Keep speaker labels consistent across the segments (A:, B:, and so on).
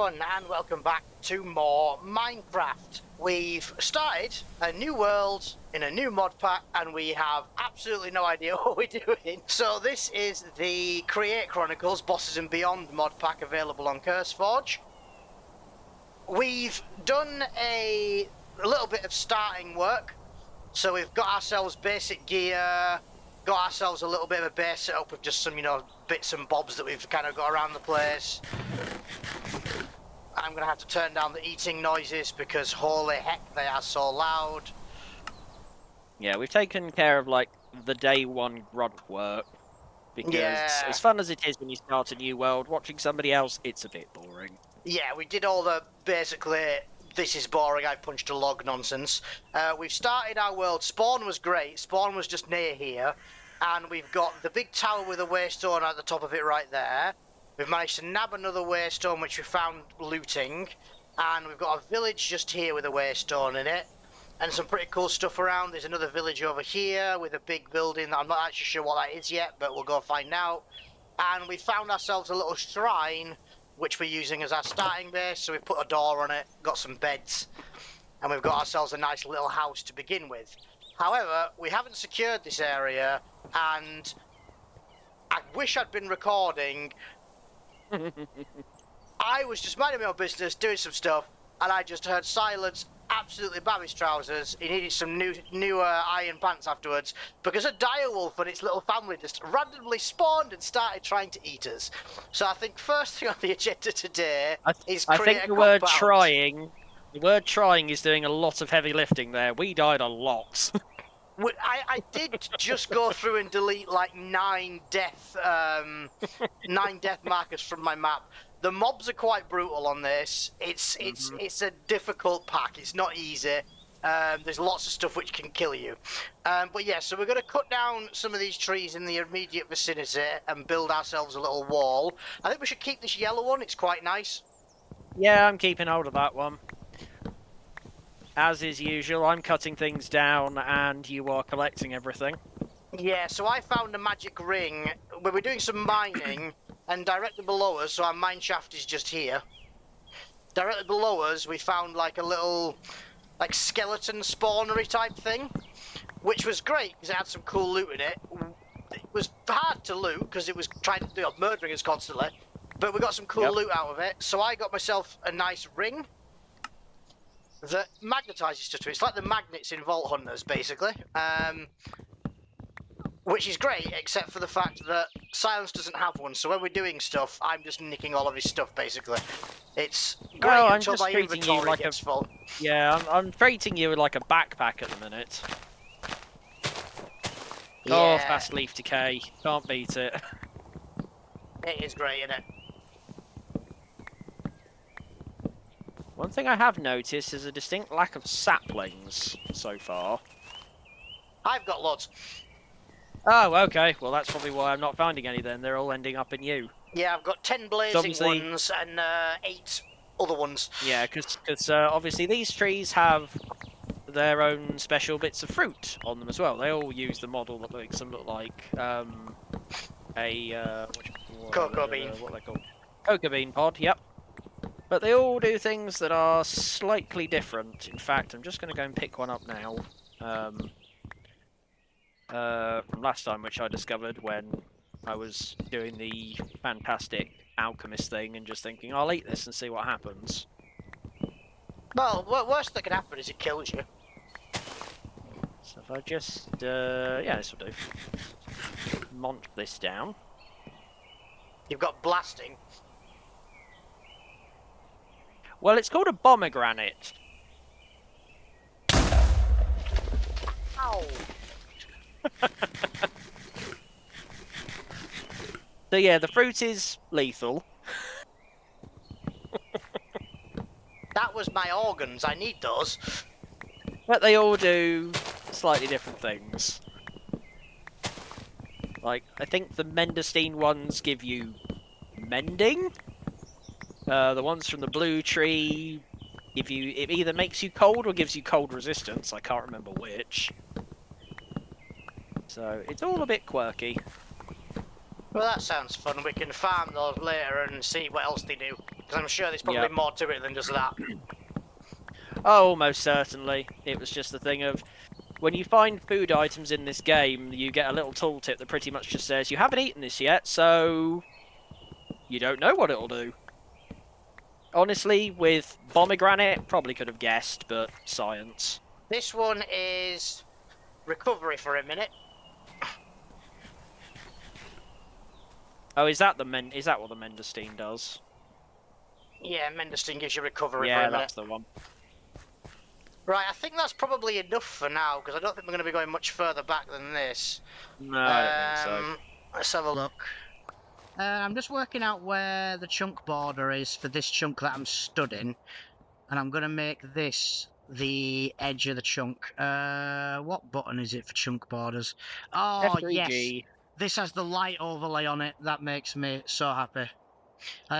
A: everyone, and welcome back to more Minecraft. We've started a new world in a new mod pack, and we have absolutely no idea what we're doing. So this is the Create Chronicles Bosses and Beyond mod pack available on CurseForge. We've done a little bit of starting work. So we've got ourselves basic gear, got ourselves a little bit of a base set up with just some, bits and bobs that we've kind of got around the place. I'm going to have to turn down the eating noises because holy heck, they are so loud.
B: Yeah, we've taken care of, like, the day one grunt work. Because as fun as it is when you start a new world, watching somebody else, it's a bit boring.
A: Yeah, we did all the, basically, this is boring, I punched a log nonsense. We've started our world. Spawn was great. Spawn was just near here. And we've got the big tower with a waystone at the top of it right there. We've managed to nab another waystone, which we found looting. And we've got a village just here with a waystone in it. And some pretty cool stuff around. There's another village over here with a big building that I'm not actually sure what that is yet, but we'll go find out. And we found ourselves a little shrine, which we're using as our starting base. So we put a door on it, got some beds, and we've got ourselves a nice little house to begin with. However, we haven't secured this area, and I wish I'd been recording. I was just minding my own business, doing some stuff, and I just heard Silence absolutely bab his trousers. He needed some new iron pants afterwards because a direwolf and its little family just randomly spawned and started trying to eat us. So I think first thing on the agenda today is create
B: I think the
A: a
B: word
A: compound.
B: trying. The word trying is doing a lot of heavy lifting there. We died a lot.
A: I did just go through and delete like 9 death markers from my map. The mobs are quite brutal on this. It's a difficult pack. It's not easy. There's lots of stuff which can kill you. But yeah, so we're going to cut down some of these trees in the immediate vicinity and build ourselves a little wall. I think we should keep this yellow one. It's quite nice.
B: Yeah, I'm keeping hold of that one. As is usual, I'm cutting things down and you are collecting everything.
A: Yeah, so I found a magic ring. We were doing some mining, and directly below us, so our mine shaft is just here. Directly below us, we found like a little, like skeleton spawnery type thing, which was great because it had some cool loot in it. It was hard to loot because it was trying to murdering us constantly, but we got some cool loot out of it. So I got myself a nice ring that magnetizes stuff to it. It's like the magnets in Vault Hunters, basically. Which is great, except for the fact that Silence doesn't have one, so when we're doing stuff, I'm just nicking all of his stuff, basically. It's great until my inventory gets full.
B: Yeah, I'm treating you like a backpack at the minute.
A: Yeah.
B: Oh, fast leaf decay. Can't beat it.
A: It is great, isn't it?
B: One thing I have noticed is a distinct lack of saplings so far.
A: I've got lots.
B: Oh, okay. Well, that's probably why I'm not finding any then. They're all ending up in you.
A: Yeah, I've got 10 blazing ones and 8 other ones.
B: Yeah, because obviously these trees have their own special bits of fruit on them as well. They all use the model that makes them look like a
A: cocoa bean.
B: What are they called? Cocoa bean pod. Yep. But they all do things that are slightly different. In fact, I'm just going to go and pick one up now. From last time, which I discovered when I was doing the fantastic alchemist thing and just thinking, I'll eat this and see what happens.
A: Well, worst that can happen is it kills you.
B: So if I just, yeah, this will do. Mont this down.
A: You've got blasting.
B: Well, it's called a pomegranate.
A: Ow!
B: So yeah, the fruit is lethal.
A: That was my organs. I need those.
B: But they all do slightly different things. Like, I think the Mendestine ones give you mending. The ones from the blue tree give you... It either makes you cold or gives you cold resistance. I can't remember which. So, it's all a bit quirky.
A: Well, that sounds fun. We can farm those later and see what else they do. Because I'm sure there's probably
B: Yep.
A: more to it than just that.
B: Oh, most certainly. It was just the thing of, when you find food items in this game, you get a little tooltip that pretty much just says, you haven't eaten this yet, so you don't know what it'll do. Honestly, with pomegranate, probably could have guessed, but science.
A: This one is recovery for a minute.
B: Oh, is that what the Mendostine does?
A: Yeah, Mendostine gives you recovery for a
B: Yeah,
A: minute.
B: that's the one.
A: Right, I think that's probably enough for now, because I don't think we're going to be going much further back than this.
B: No, I don't think so.
A: Let's have a look. I'm just working out where the chunk border is for this chunk that I'm stood in, and I'm going to make this the edge of the chunk. What button is it for chunk borders? Oh, yes.
B: F3G.
A: This has the light overlay on it. That makes me so happy.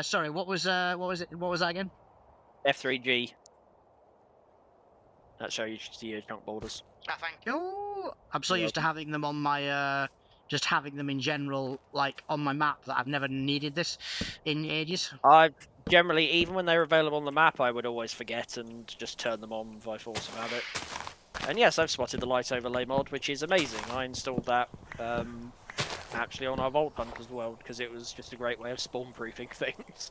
A: Sorry, what was it? What was that again?
B: F3G. That shows you your chunk borders.
A: Thank you. I'm so used to having them on my, just having them in general, like on my map, that I've never needed this in ages.
B: I generally, even when they're available on the map, I would always forget and just turn them on by force of habit. And yes, I've spotted the light overlay mod, which is amazing. I installed that actually on our Vault Hunt as well, because it was just a great way of spawn-proofing things.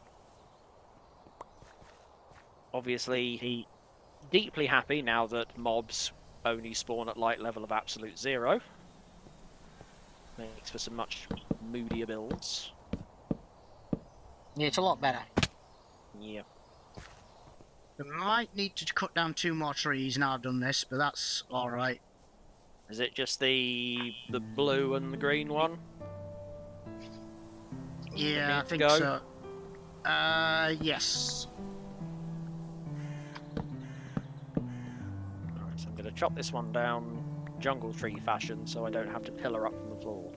B: Obviously, deeply happy now that mobs only spawn at light level of absolute 0. Makes for some much moodier builds.
A: Yeah, it's a lot better.
B: Yeah.
A: We might need to cut down 2 more trees now I've done this, but that's alright.
B: Is it just the blue and the green one?
A: Yeah, I think
B: go?
A: so. Yes.
B: Alright, so I'm going to chop this one down jungle tree fashion so I don't have to pillar up from the floor.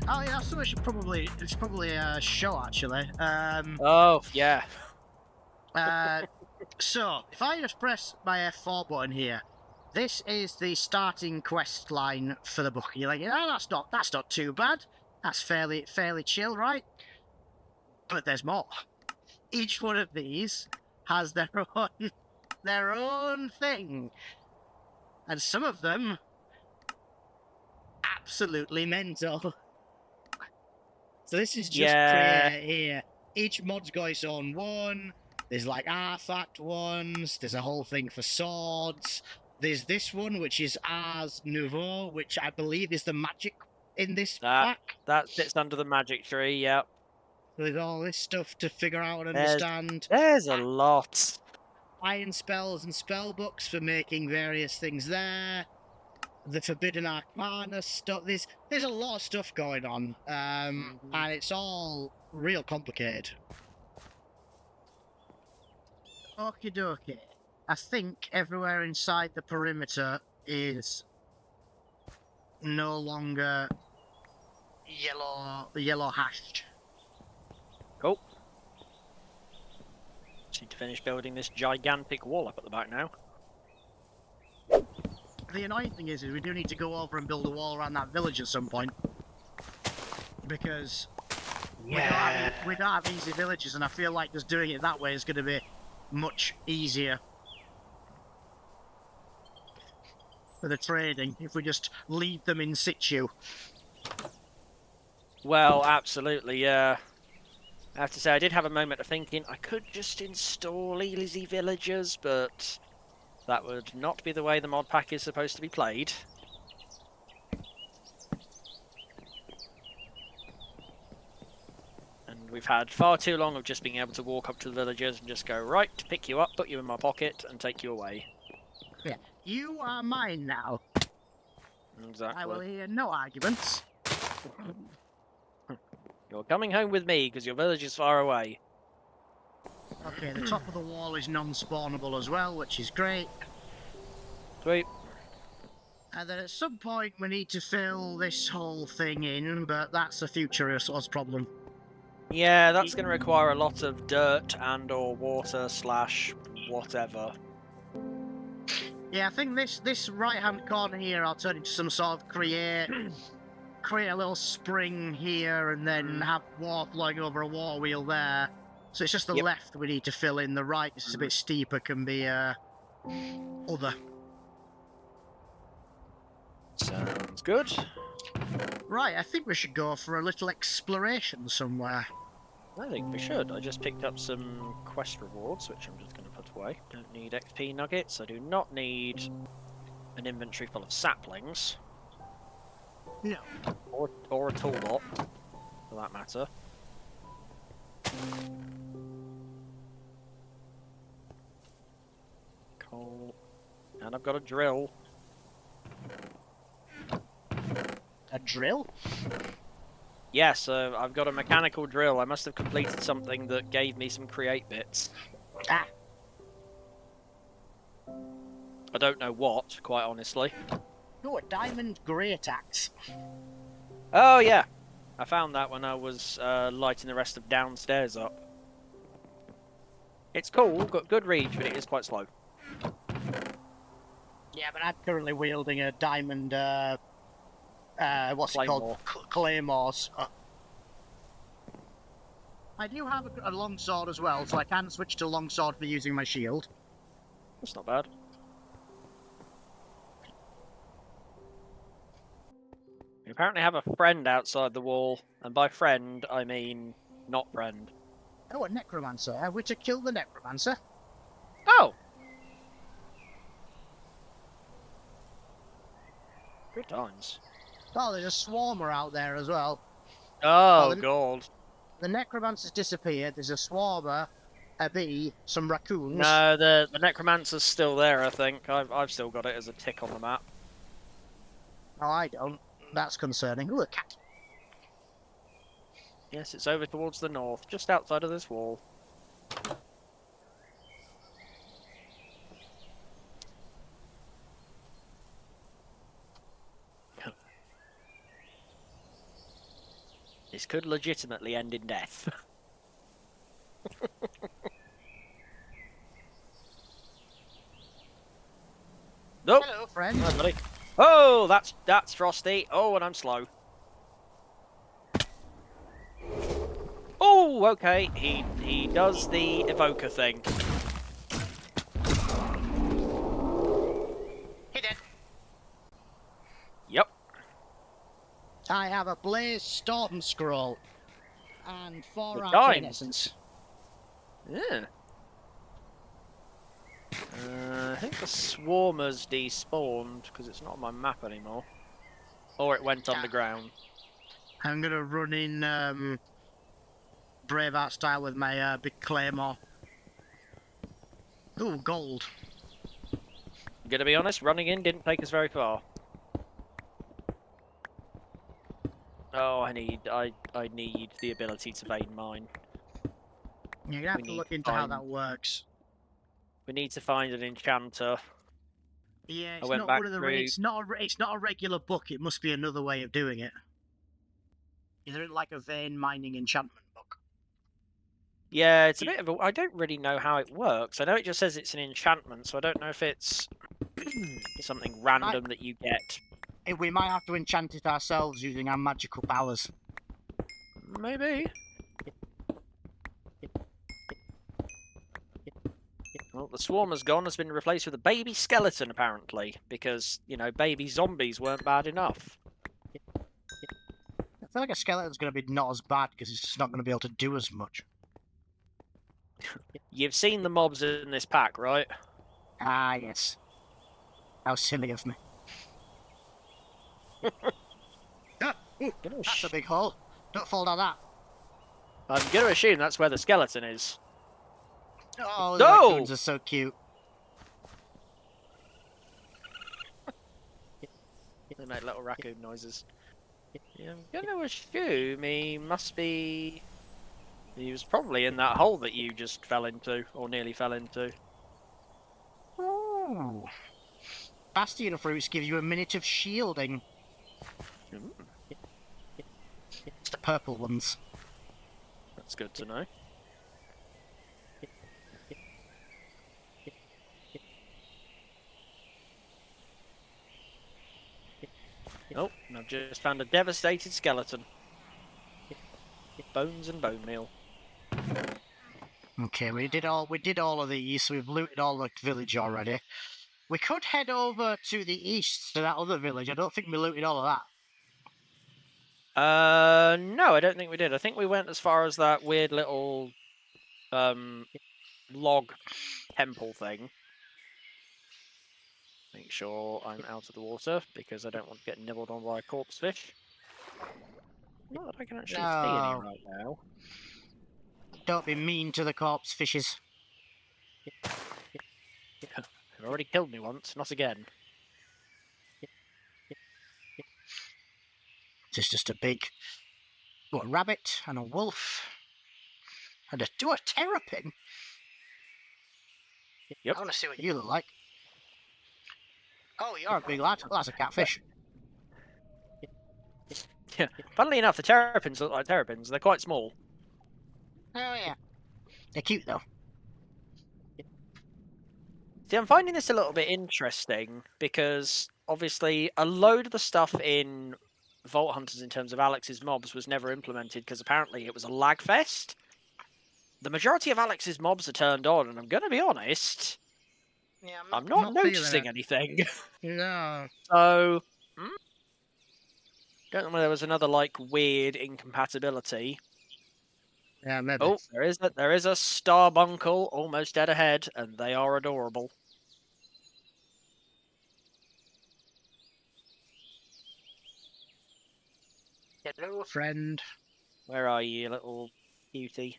A: Oh yeah, so it's probably a show actually.
B: Oh, yeah.
A: So if I just press my F4 button here, this is the starting quest line for the book. You're like, oh, that's not too bad. That's fairly chill, right? But there's more. Each one of these has their own thing, and some of them absolutely mental. So this is just Create here. Each mod's got its own one. There's like artifact ones. There's a whole thing for swords. There's this one, which is Ars Nouveau, which I believe is the magic in this pack.
B: That sits under the magic tree, yep.
A: with all this stuff to figure out and
B: There's,
A: understand.
B: there's a lot.
A: Iron spells and spell books for making various things there. The Forbidden Arcana stuff. There's a lot of stuff going on, and it's all real complicated. Okie dokie. I think everywhere inside the perimeter is no longer yellow hashed.
B: Cool. Just need to finish building this gigantic wall up at the back now.
A: The annoying thing is we do need to go over and build a wall around that village at some point. Because we don't have easy villages, and I feel like just doing it that way is going to be much easier for the trading if we just leave them in situ.
B: Well, absolutely, yeah. I have to say, I did have a moment of thinking I could just install easy villagers, but that would not be the way the mod pack is supposed to be played. And we've had far too long of just being able to walk up to the villagers and just go, right, pick you up, put you in my pocket, and take you away.
A: Yeah, you are mine now.
B: Exactly.
A: I will hear no arguments.
B: You're coming home with me because your village is far away.
A: Okay, the top of the wall is non-spawnable as well, which is great.
B: Sweet.
A: And then at some point we need to fill this whole thing in, but that's a future resource problem.
B: Yeah, that's going to require a lot of dirt and or water / whatever.
A: Yeah, I think this right-hand corner here I'll turn into some sort of create a little spring here and then have water flowing over a water wheel there. So it's just the left we need to fill in. The right is a bit steeper, can be other.
B: Sounds good.
A: Right, I think we should go for a little exploration somewhere.
B: I think we should. I just picked up some quest rewards, which I'm just going to put away. Don't need XP nuggets. I do not need an inventory full of saplings.
A: No.
B: Or a tool lot, for that matter. Coal. And I've got a drill.
A: A drill?
B: Yes, I've got a mechanical drill. I must have completed something that gave me some create bits.
A: Ah.
B: I don't know what, quite honestly.
A: Oh, a diamond great axe.
B: Oh, yeah. I found that when I was lighting the rest of downstairs up. It's cool, got good reach, but it is quite slow.
A: Yeah, but I'm currently wielding a diamond, what's it
B: Claymore.
A: called? Claymores. I do have a longsword as well, so I can switch to longsword for using my shield.
B: That's not bad. We apparently have a friend outside the wall, and by friend, I mean not friend.
A: Oh, a necromancer. Are we to kill the necromancer?
B: Oh! Good times.
A: Oh, there's a swarmer out there as well.
B: Oh, God.
A: The necromancer's disappeared. There's a swarmer, a bee, some raccoons.
B: No, the necromancer's still there, I think. I've still got it as a tick on the map.
A: No, I don't. That's concerning. Ooh, a cat.
B: Yes, it's over towards the north, just outside of this wall. This could legitimately end in death. Nope.
A: Hello, friend.
B: Hi, buddy. Oh, that's Frosty. Oh, and I'm slow. Oh, okay. He does the evoker thing.
A: Hit it.
B: Yep.
A: I have a blaze storm scroll and 4
B: Good
A: arcane
B: times.
A: essence.
B: Yeah. I think the swarmer's despawned because it's not on my map anymore. Or it went underground.
A: I'm gonna run in Braveheart style with my big claymore. Ooh, gold.
B: I'm gonna be honest, running in didn't take us very far. Oh, I need the ability to vein mine.
A: You're gonna have to look into how that works.
B: We need to find an enchanter.
A: Yeah, it's not one of the. It's not a regular book. It must be another way of doing it. Is there like a vein mining enchantment book?
B: Yeah, it's a bit of a. I don't really know how it works. I know it just says it's an enchantment, so I don't know if it's something random that you get.
A: We might have to enchant it ourselves using our magical powers.
B: Maybe. Well, the swarm has gone, has been replaced with a baby skeleton, apparently, because, you know, baby zombies weren't bad enough.
A: I feel like a skeleton's going to be not as bad because it's just not going to be able to do as much.
B: You've seen the mobs in this pack, right?
A: Ah, yes. How silly of me. That's a big hole. Don't fall down that.
B: I'm going to assume that's where the skeleton is.
A: Oh, the raccoons are so cute.
B: They make little raccoon noises. Yeah, I'm going to assume he must be... He was probably in that hole that you just fell into, or nearly fell into.
A: Oh. Bastion fruits give you a minute of shielding.
B: Ooh.
A: It's the purple ones.
B: That's good to know. Oh, I've just found a devastated skeleton. Bones and bone meal.
A: Okay, we did all of these, so we've looted all the village already. We could head over to the east to that other village. I don't think we looted all of that.
B: No, I don't think we did. I think we went as far as that weird little log temple thing. Make sure I'm out of the water because I don't want to get nibbled on by a corpse fish. Not that I can actually see any right now.
A: Don't be mean to the corpse fishes.
B: They've already killed me once, not again.
A: It's just a big rabbit and a wolf and a terrapin.
B: Yep.
A: I want to see what you look like. Oh, you're a big lad. Well, that's a catfish.
B: Yeah. Funnily enough, the terrapins look like terrapins. They're quite small.
A: Oh yeah. They're cute though.
B: See, I'm finding this a little bit interesting because obviously a load of the stuff in Vault Hunters in terms of Alex's mobs was never implemented because apparently it was a lag fest. The majority of Alex's mobs are turned on, and I'm going to be honest,
A: Yeah,
B: I'm not noticing anything.
A: No.
B: So, don't know whether there was another like weird incompatibility.
A: Yeah, maybe.
B: Oh, there is a Starbuncle almost dead ahead, and they are adorable.
A: Hello, friend.
B: Where are you, little cutie?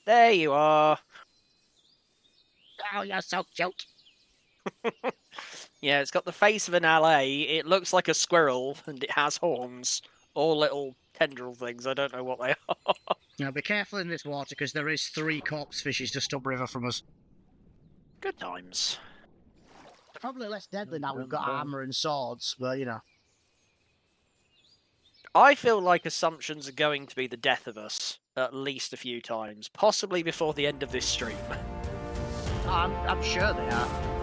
B: There you are.
A: Oh, you're so cute.
B: Yeah, it's got the face of an LA. It looks like a squirrel, and it has horns. All little tendril things. I don't know what they are.
A: Now, be careful in this water, because there is 3 corpse fishes just upriver from us.
B: Good times.
A: They're probably less deadly now we've got armour and swords, but, you know.
B: I feel like assumptions are going to be the death of us at least a few times, possibly before the end of this stream.
A: I'm sure they are.